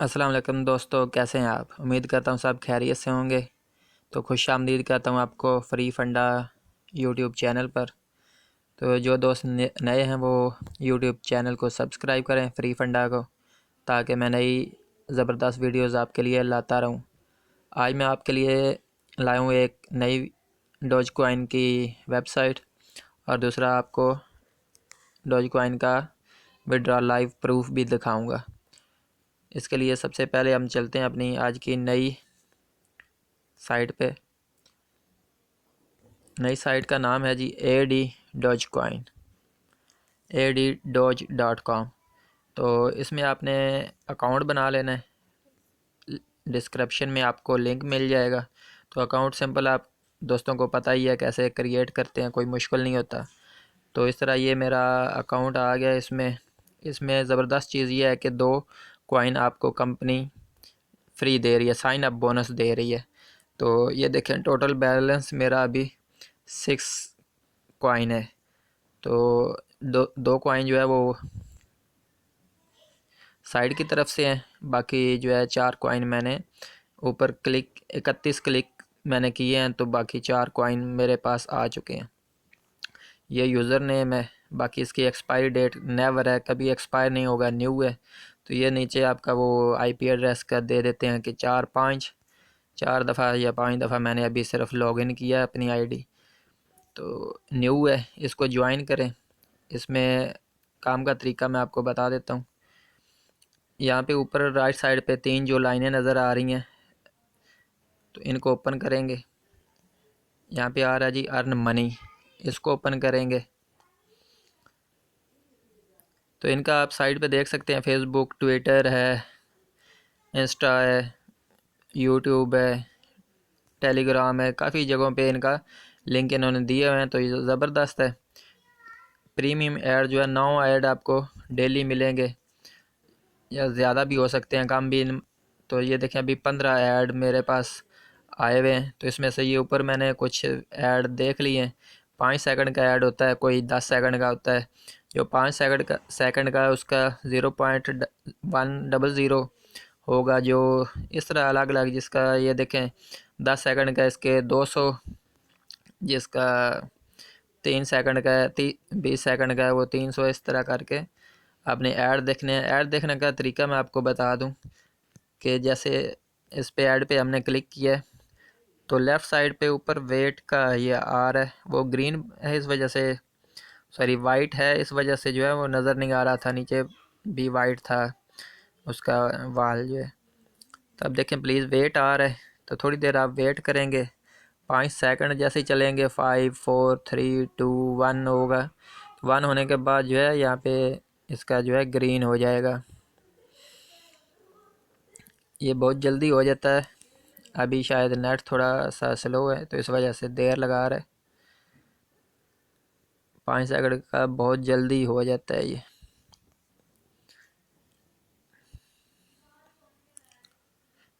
अस्सलाम वालेकुम दोस्तों, कैसे हैं आप। उम्मीद करता हूँ सब खैरियत से होंगे। तो खुश आमदीद कहता हूँ आपको फ्री फंडा यूट्यूब चैनल पर। तो जो दोस्त नए हैं वो यूट्यूब चैनल को सब्सक्राइब करें फ्री फंडा को, ताकि मैं नई ज़बरदस्त वीडियोज़ आपके लिए लाता रहूँ। आज मैं आपके लिए लाया हूँ एक नई डोज कॉइन की वेबसाइट, और दूसरा आपको डोज कॉइन का विड्रॉ लाइव प्रूफ भी दिखाऊँगा। इसके लिए सबसे पहले हम चलते हैं अपनी आज की नई साइट पे। नई साइट का नाम है जी AD AD-Doge.com। तो इसमें आपने अकाउंट बना लेना है। डिस्क्रिप्शन में आपको लिंक मिल जाएगा। तो अकाउंट सिंपल, आप दोस्तों को पता ही है कैसे क्रिएट करते हैं, कोई मुश्किल नहीं होता। तो इस तरह ये मेरा अकाउंट आ गया। इसमें ज़बरदस्त चीज़ ये है कि 2 कॉइन आपको कंपनी फ्री दे रही है, साइन अप बोनस दे रही है। तो ये देखें, टोटल बैलेंस मेरा अभी 6 कॉइन है। तो दो कॉइन जो है वो साइड की तरफ से हैं, बाकी जो है 4 कॉइन मैंने ऊपर 31 क्लिक मैंने किए हैं, तो बाकी 4 कॉइन मेरे पास आ चुके हैं। ये यूज़र नेम है, बाकी इसकी एक्सपायरी डेट नेवर है, कभी एक्सपायर नहीं होगा, न्यू है। तो ये नीचे आपका वो IP एड्रेस का दे देते हैं कि 4 दफ़ा या 5 दफ़ा मैंने अभी सिर्फ लॉगिन किया है अपनी ID। तो न्यू है, इसको ज्वाइन करें। इसमें काम का तरीका मैं आपको बता देता हूँ। यहाँ पे ऊपर राइट साइड पे 3 जो लाइनें नज़र आ रही हैं, तो इनको ओपन करेंगे। यहाँ पे आ रहा है जी अर्न मनी, इसको ओपन करेंगे। तो इनका आप साइड पे देख सकते हैं, फेसबुक, ट्विटर है, इंस्टा है, यूट्यूब है, टेलीग्राम है, काफ़ी जगहों पे इनका लिंक इन्होंने दिए हुए हैं। तो ये ज़बरदस्त है। प्रीमियम ऐड जो है 9 ऐड आपको डेली मिलेंगे, या ज़्यादा भी हो सकते हैं, कम भी। तो ये देखें, अभी 15 ऐड मेरे पास आए हुए हैं। तो इसमें से ये ऊपर मैंने कुछ ऐड देख लिए हैं। 5 सेकंड का ऐड होता है, कोई 10 सेकंड का होता है। जो 5 सेकंड का है उसका 0.100 होगा। जो इस तरह अलग अलग, जिसका ये देखें 10 सेकंड का इसके 200, जिसका 3 सेकंड का है 20 सेकंड का है वो 300, इस तरह करके आपने ऐड देखने हैं। ऐड देखने का तरीका मैं आपको बता दूं कि जैसे इस पे ऐड पे हमने क्लिक किया है, तो लेफ़्ट साइड पे ऊपर वेट का ये आ रहा है, वो ग्रीन है इस वजह से, सॉरी वाइट है इस वजह से जो है वो नज़र नहीं आ रहा था। नीचे भी वाइट था उसका वाल जो है। तो अब देखें, प्लीज़ वेट आ रहा है, तो थोड़ी देर आप वेट करेंगे। 5 सेकंड जैसे ही चलेंगे, 5 4 3 2 1 होगा। 1 होने के बाद जो है यहाँ पे इसका जो है ग्रीन हो जाएगा। ये बहुत जल्दी हो जाता है। अभी शायद नेट थोड़ा सा स्लो है, तो इस वजह से देर लगा रहा है। 5 सेकंड का बहुत जल्दी हो जाता है ये।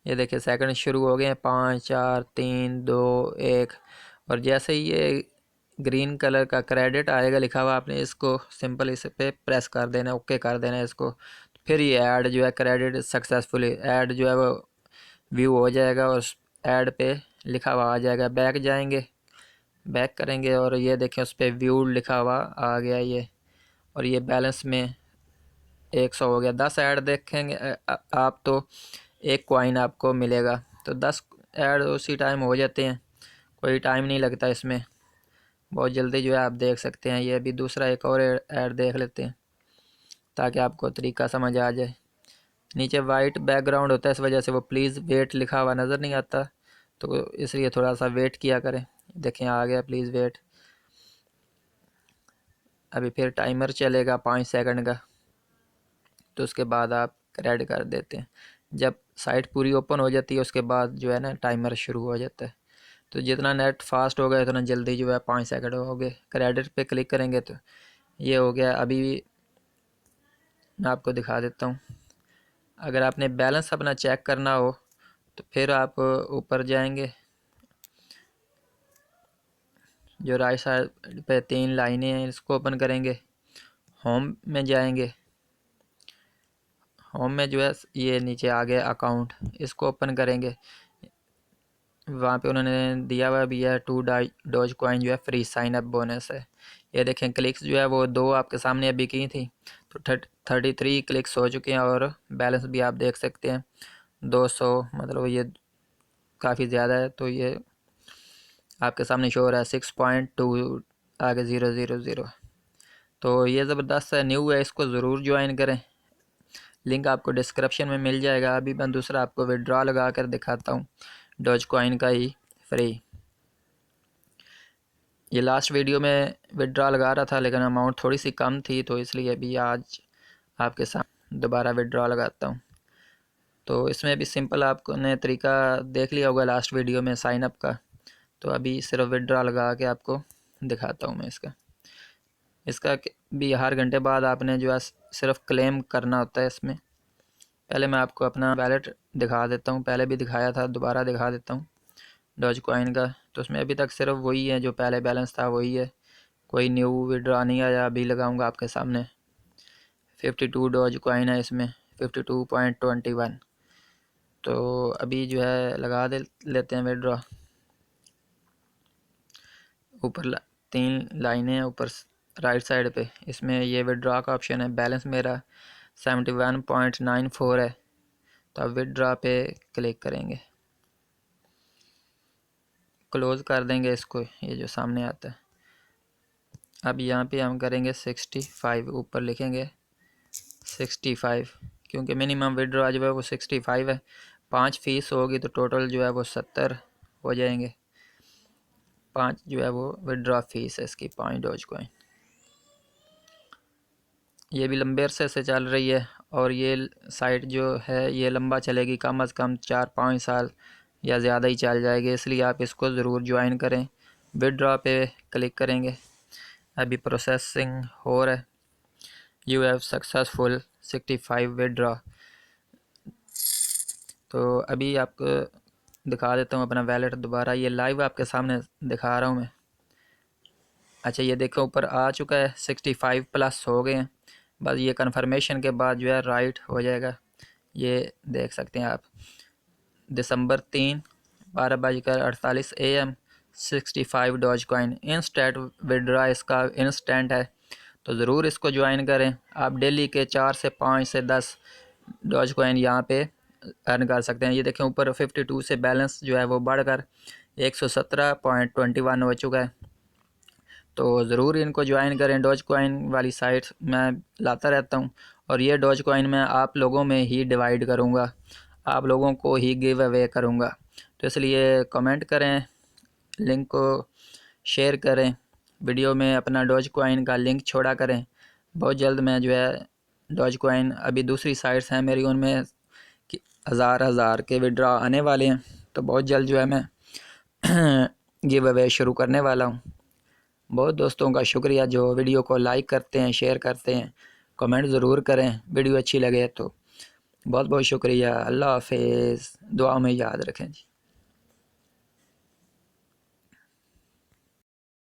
देखिए सेकंड शुरू हो गए हैं, 5 4 3 2 1। और जैसे ही ये ग्रीन कलर का क्रेडिट आएगा लिखा हुआ, आपने इसको सिंपल इस पे प्रेस कर देना, ओके कर देना इसको। फिर ये ऐड जो है क्रेडिट सक्सेसफुली, ऐड जो है वो व्यू हो जाएगा, और ऐड पे लिखा हुआ आ जाएगा। बैक जाएंगे, बैक करेंगे, और ये देखें उस पर व्यू लिखा हुआ आ गया ये। और ये बैलेंस में 100 हो गया। 10 ऐड देखेंगे आप, तो 1 कॉइन आपको मिलेगा। तो 10 ऐड उसी टाइम हो जाते हैं, कोई टाइम नहीं लगता इसमें, बहुत जल्दी जो है आप देख सकते हैं। ये अभी दूसरा एक और ऐड देख लेते हैं ताकि आपको तरीका समझ आ जाए। नीचे वाइट बैकग्राउंड होता है, इस वजह से वो प्लीज़ वेट लिखा हुआ नज़र नहीं आता, तो इसलिए थोड़ा सा वेट किया करें। देखें आ गया, प्लीज़ वेट। अभी फिर टाइमर चलेगा 5 सेकंड का, तो उसके बाद आप क्रेडिट कर देते हैं। जब साइट पूरी ओपन हो जाती है उसके बाद जो है ना टाइमर शुरू हो जाता है। तो जितना नेट फास्ट होगा उतना जल्दी जो है 5 सेकंड हो गए। क्रेडिट पे क्लिक करेंगे तो ये हो गया। अभी मैं आपको दिखा देता हूँ। अगर आपने बैलेंस अपना चेक करना हो तो फिर आप ऊपर जाएंगे, जो राइट साइड पे 3 लाइनें हैं इसको ओपन करेंगे। होम में जाएंगे, होम में जो है ये नीचे आ गया अकाउंट, इसको ओपन करेंगे। वहाँ पे उन्होंने दिया हुआ भी है 2 डॉज कॉइन जो है फ्री साइन अप बोनस है। ये देखें क्लिक्स जो है वो 2 आपके सामने अभी की थी, तो 33 क्लिक्स हो चुके हैं और बैलेंस भी आप देख सकते हैं 200, मतलब ये काफ़ी ज़्यादा है। तो ये आपके सामने शो हो रहा है 6.2 आगे 000। तो ये ज़बरदस्त है, न्यू है, इसको ज़रूर ज्वाइन करें। लिंक आपको डिस्क्रिप्शन में मिल जाएगा। अभी मैं दूसरा आपको विड्रॉ लगा कर दिखाता हूँ डॉज कॉइन का ही फ्री। ये लास्ट वीडियो में विड्रॉ लगा रहा था लेकिन अमाउंट थोड़ी सी कम थी, तो इसलिए अभी आज आपके साथ दोबारा विड्रॉ लगाता हूँ। तो इसमें भी सिंपल आपने तरीका देख लिया होगा लास्ट वीडियो में साइन अप का। तो अभी सिर्फ विड्रॉ लगा के आपको दिखाता हूँ मैं इसका भी हर घंटे बाद आपने जो है सिर्फ क्लेम करना होता है इसमें। पहले मैं आपको अपना वैलेट दिखा देता हूँ, पहले भी दिखाया था, दोबारा दिखा देता हूँ डॉज कॉइन का। तो उसमें अभी तक सिर्फ वही है, जो पहले बैलेंस था वही है, कोई न्यू विड्रॉ नहीं आया। अभी लगाऊंगा आपके सामने 52 डॉज कॉइन है इसमें, 52.21। तो अभी जो है लगा लेते हैं विड्रॉ। ऊपर 3 लाइनें हैं ऊपर राइट साइड पे, इसमें ये विड्रॉ का ऑप्शन है। बैलेंस मेरा 71.94 है, तो अब विड्रॉ पे क्लिक करेंगे, क्लोज़ कर देंगे इसको, ये जो सामने आता है। अब यहाँ पे हम करेंगे 65, ऊपर लिखेंगे 65, क्योंकि मिनिमम विड्रॉ जो है वो 65 है। 5 फीस होगी तो टोटल जो है वो 70 हो जाएंगे। 5 जो है वो विड्रॉ फीस है इसकी, 5 डॉज कॉइन। ये भी लंबे अरसे से चल रही है और ये साइट जो है ये लंबा चलेगी, कम अज़ कम 4-5 साल या ज़्यादा ही चल जाएगी, इसलिए आप इसको ज़रूर ज्वाइन करें। विड्रॉ पे क्लिक करेंगे, अभी प्रोसेसिंग हो रहा है। You have successful 65 withdraw. तो अभी आपको दिखा देता हूँ अपना वैलेट दोबारा, ये लाइव आपके सामने दिखा रहा हूँ मैं। अच्छा ये देखो ऊपर आ चुका है, 65 प्लस हो गए हैं। बस ये कन्फर्मेशन के बाद जो है राइट हो जाएगा, ये देख सकते हैं आप। दिसंबर 3 12:48 AM 65 Dogecoin instant withdraw, इसका इंस्टेंट है, तो ज़रूर इसको ज्वाइन करें। आप डेली के 4 से 5 से 10 डॉज कॉइन यहाँ पे अर्न कर सकते हैं। ये देखें ऊपर 52 से बैलेंस जो है वो बढ़कर 117.21 हो चुका है। तो ज़रूर इनको ज्वाइन करें। डॉज कॉइन वाली साइट मैं लाता रहता हूँ और ये डॉज कॉइन मैं आप लोगों में ही डिवाइड करूँगा, आप लोगों को ही गिव अवे करूँगा। तो इसलिए कमेंट करें, लिंक को शेयर करें, वीडियो में अपना डॉज कॉइन का लिंक छोड़ा करें। बहुत जल्द मैं जो है डॉज कॉइन, अभी दूसरी साइट्स हैं मेरी, उनमें हज़ार के विड्रॉ आने वाले हैं, तो बहुत जल्द जो है मैं गिव अवे शुरू करने वाला हूँ। बहुत दोस्तों का शुक्रिया जो वीडियो को लाइक करते हैं, शेयर करते हैं, कमेंट ज़रूर करें वीडियो अच्छी लगे तो। बहुत बहुत शुक्रिया। अल्लाह हाफिज़, दुआ में याद रखें जी।